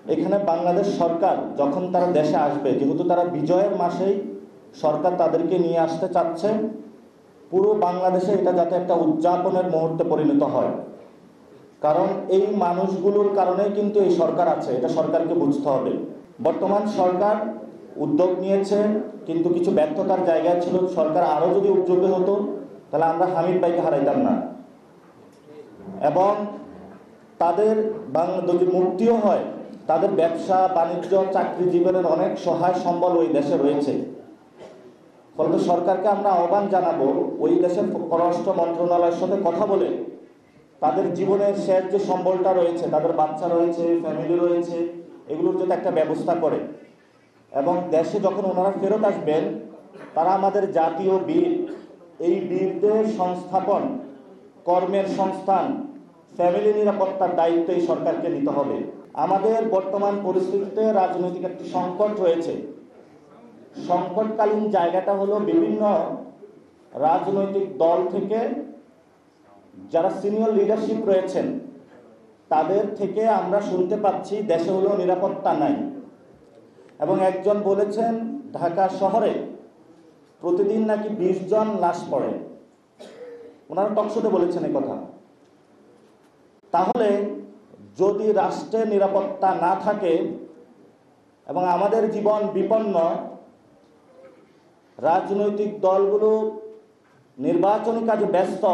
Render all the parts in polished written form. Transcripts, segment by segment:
এখানে বাংলাদেশ সরকার যখন তারা দেশে আসবে, যেহেতু তারা বিজয়ের মাসেই সরকার তাদেরকে নিয়ে আসতে চাচ্ছে, পুরো বাংলাদেশে এটা যাতে একটা উদযাপনের মুহূর্তে পরিণত হয়। কারণ এই মানুষগুলোর কারণেই কিন্তু এই সরকার আছে, এটা সরকারকে বুঝতে হবে। বর্তমান সরকার উদ্যোগ নিয়েছে, কিন্তু কিছু ব্যর্থতার জায়গা ছিল। সরকার আরও যদি উদ্যোগী হতো তাহলে আমরা হামিদ ভাইকে হারাইতাম না, এবং তাদের যদি মুক্তিও হয়, তাদের ব্যবসা বাণিজ্য চাকরি জীবনের অনেক সহায় সম্বল ওই দেশে রয়েছে। ফলে সরকারকে আমরা আহ্বান জানাবো ওই দেশের পররাষ্ট্র মন্ত্রণালয়ের সাথে কথা বলে তাদের জীবনের শেষ যে সম্বলটা রয়েছে, তাদের বাচ্চা রয়েছে, ফ্যামিলি রয়েছে, এগুলোর যাতে একটা ব্যবস্থা করে। এবং দেশে যখন ওনারা ফেরত আসবেন, তারা আমাদের জাতীয় বীর, এই বীরদের সংস্থাপন, কর্মের সংস্থান, ফ্যামিলি নিরাপত্তার দায়িত্ব এই সরকারকে নিতে হবে। আমাদের বর্তমান পরিস্থিতিতে রাজনৈতিক একটি সংকট রয়েছে। সংকটকালীন জায়গাটা হলো বিভিন্ন রাজনৈতিক দল থেকে যারা সিনিয়র লিডারশিপ রয়েছেন তাদের থেকে আমরা শুনতে পাচ্ছি দেশে হলো নিরাপত্তা নাই। এবং একজন বলেছেন ঢাকা শহরে প্রতিদিন নাকি 20 জন লাশ পড়ে, ওনারা টকশোতে বলেছেন এই কথা। তাহলে যদি রাষ্ট্রের নিরাপত্তা না থাকে এবং আমাদের জীবন বিপন্ন, রাজনৈতিক দলগুলো নির্বাচনী কাজে ব্যস্ত,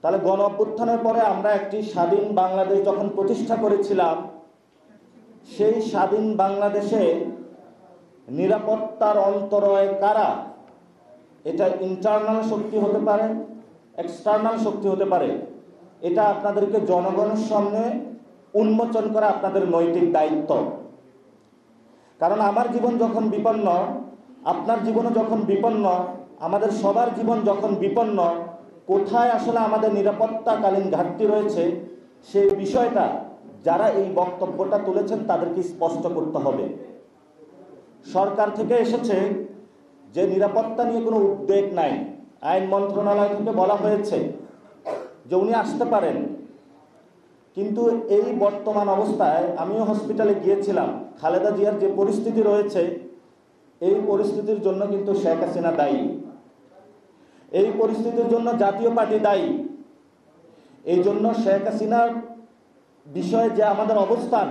তাহলে গণ অভ্যুত্থানের পরে আমরা একটি স্বাধীন বাংলাদেশ যখন প্রতিষ্ঠা করেছিলাম, সেই স্বাধীন বাংলাদেশে নিরাপত্তার অন্তরায় কারা, এটা ইন্টারনাল শক্তি হতে পারে, এক্সটার্নাল শক্তি হতে পারে। এটা আপনাদেরকে জনগণের সামনে উন্মোচন করা আপনাদের নৈতিক দায়িত্ব। কারণ আমার জীবন যখন বিপন্ন, আপনার জীবনও যখন বিপন্ন, আমাদের সবার জীবন যখন বিপন্ন, কোথায় আসলে আমাদের নিরাপত্তাকালীন ঘাটতি রয়েছে সেই বিষয়টা যারা এই বক্তব্যটা তুলেছেন তাদেরকে স্পষ্ট করতে হবে। সরকার থেকে এসেছে যে নিরাপত্তা নিয়ে কোনো উদ্বেগ নাই। আইন মন্ত্রণালয় থেকে বলা হয়েছে যে উনি আসতে পারেন, কিন্তু এই বর্তমান অবস্থায় আমিও হসপিটালে গিয়েছিলাম। খালেদা জিয়ার যে পরিস্থিতি রয়েছে, এই পরিস্থিতির জন্য কিন্তু শেখ হাসিনা দায়ী, এই পরিস্থিতির জন্য জাতীয় পার্টি দায়ী। এই জন্য শেখ হাসিনার বিষয়ে যে আমাদের অবস্থান,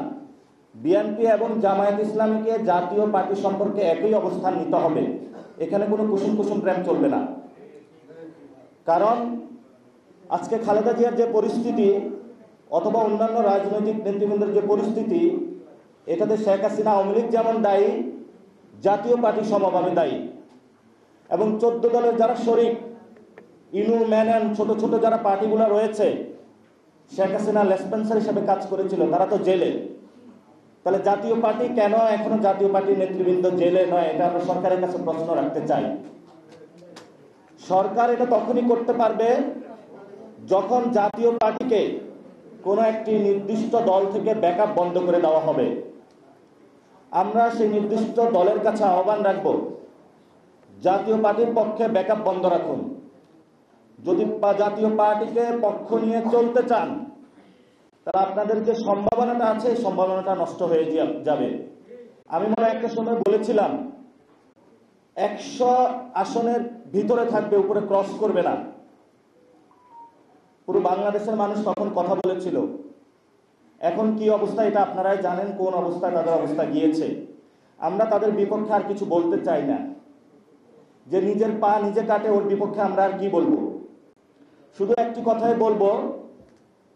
বিএনপি এবং জামায়াত ইসলামীকে জাতীয় পার্টি সম্পর্কে একই অবস্থান নিতে হবে। এখানে কোনো কুসুম কুসুম প্রেম চলবে না। কারণ আজকে খালেদা জিয়ার যে পরিস্থিতি অথবা অন্যান্য রাজনৈতিক নেতৃবৃন্দের যে পরিস্থিতি, এটাতে শেখ হাসিনা আওয়ামী লীগ যেমন দায়ী, জাতীয় পার্টি সমভাবে দায়ী। এবং 14 দলের যারা শরিক, ইনু ম্যানন, ছোট ছোট যারা পার্টিগুলো রয়েছে, শেখ হাসিনা লেসপেন্সার হিসেবে কাজ করেছিল, তারা তো জেলে। তাহলে জাতীয় পার্টি কেন এখনো জাতীয় পার্টির নেতৃবৃন্দ জেলে নয়, এটা আমরা সরকারের কাছে প্রশ্ন রাখতে চাই। সরকার এটা তখনই করতে পারবে যখন জাতীয় পার্টিকে কোনো একটি নির্দিষ্ট দল থেকে ব্যাকআপ বন্ধ করে দেওয়া হবে। আমরা সেই নির্দিষ্ট দলের কাছে আহ্বান রাখব, জাতীয় পার্টির পক্ষে ব্যাকআপ বন্ধ রাখুন। যদি জাতীয় পার্টিকে পক্ষ নিয়ে চলতে চান, তাহলে আপনাদের যে সম্ভাবনাটা আছে এই সম্ভাবনাটা নষ্ট হয়ে যাবে। আমি মনে একটা সময় বলেছিলাম 100 আসনের ভিতরে থাকবে, উপরে ক্রস করবে না। পুরো বাংলাদেশের মানুষ তখন কথা বলেছিল। এখন কি অবস্থা এটা আপনারাই জানেন, কোন অবস্থায় তাদের অবস্থা গিয়েছে। আমরা তাদের বিপক্ষে আর কিছু বলতে চাই না। যে নিজের পা নিজে কাটে, ওর বিপক্ষে আমরা আর কি বলবো। শুধু একটি কথাই বলবো,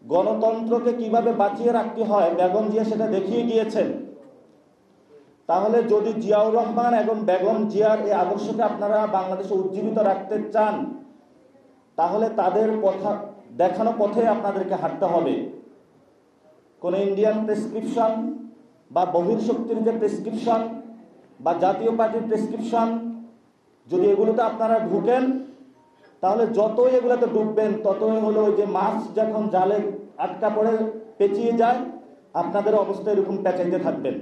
গণতন্ত্রকে কিভাবে বাঁচিয়ে রাখতে হয় বেগম জিয়া সেটা দেখিয়ে গিয়েছেন। তাহলে যদি জিয়াউর রহমান এবং বেগম জিয়ার এই আদর্শকে আপনারা বাংলাদেশে উজ্জীবিত রাখতে চান, তাহলে তাদের কথা দেখানো পথে আপনাদেরকে হাঁটতে হবে। কোন ইন্ডিয়ান প্রেসক্রিপশন বা বহির্শক্তির যে প্রেসক্রিপশন বা জাতীয় পার্টির প্রেসক্রিপশন, যদি এগুলোতে আপনারা ঢুকেন, তাহলে যতই এগুলোতে ডুববেন ততই হলো ওই যে মাছ যখন জালে আটকা পড়ে পেঁচিয়ে যায়, আপনাদের অবস্থা এরকম পেঁচাইতে থাকবেন।